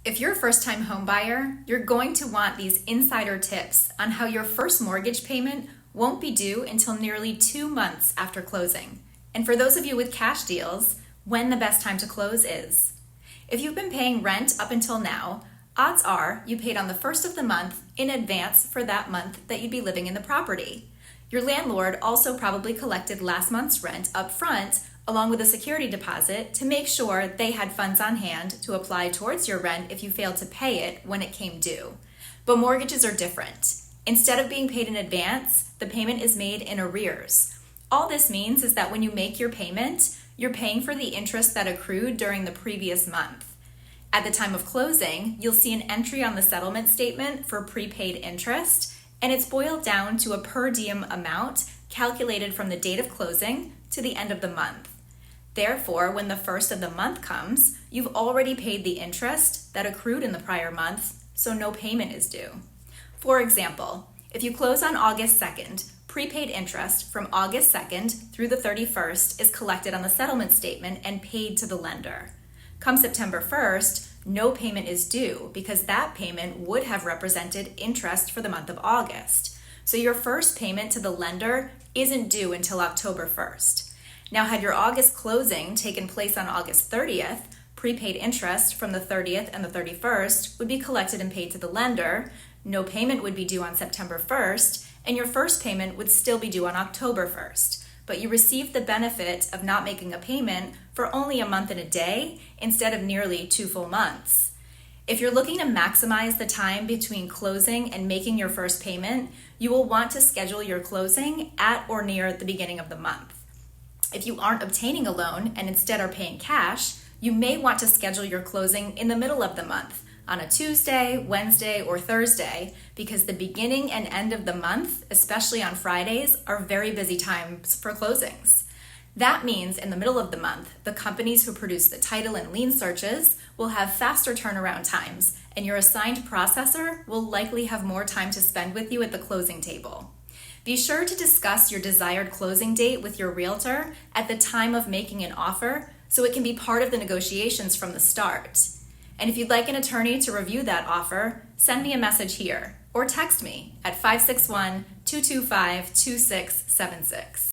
If you're a first-time home buyer, you're going to want these insider tips on how your first mortgage payment won't be due until nearly 2 months after closing. And for those of you with cash deals, when the best time to close is. If you've been paying rent up until now, odds are you paid on the first of the month in advance for that month that you'd be living in the property. Your landlord also probably collected last month's rent up front along with a security deposit to make sure they had funds on hand to apply towards your rent if you failed to pay it when it came due. But mortgages are different. Instead of being paid in advance, the payment is made in arrears. All this means is that when you make your payment, you're paying for the interest that accrued during the previous month. At the time of closing, you'll see an entry on the settlement statement for prepaid interest, and it's boiled down to a per diem amount calculated from the date of closing to the end of the month. Therefore, when the first of the month comes, you've already paid the interest that accrued in the prior month, so no payment is due. For example, if you close on August 2nd, prepaid interest from August 2nd through the 31st is collected on the settlement statement and paid to the lender. Come September 1st, no payment is due because that payment would have represented interest for the month of August. So your first payment to the lender isn't due until October 1st. Now, had your August closing taken place on August 30th, prepaid interest from the 30th and the 31st would be collected and paid to the lender, no payment would be due on September 1st, and your first payment would still be due on October 1st. But you received the benefit of not making a payment for only a month and a day instead of nearly 2 full months. If you're looking to maximize the time between closing and making your first payment, you will want to schedule your closing at or near the beginning of the month. If you aren't obtaining a loan and instead are paying cash, you may want to schedule your closing in the middle of the month, on a Tuesday, Wednesday, or Thursday, because the beginning and end of the month, especially on Fridays, are very busy times for closings. That means in the middle of the month, the companies who produce the title and lien searches will have faster turnaround times, and your assigned processor will likely have more time to spend with you at the closing table. Be sure to discuss your desired closing date with your realtor at the time of making an offer so it can be part of the negotiations from the start. And if you'd like an attorney to review that offer, send me a message here or text me at 561-225-2676.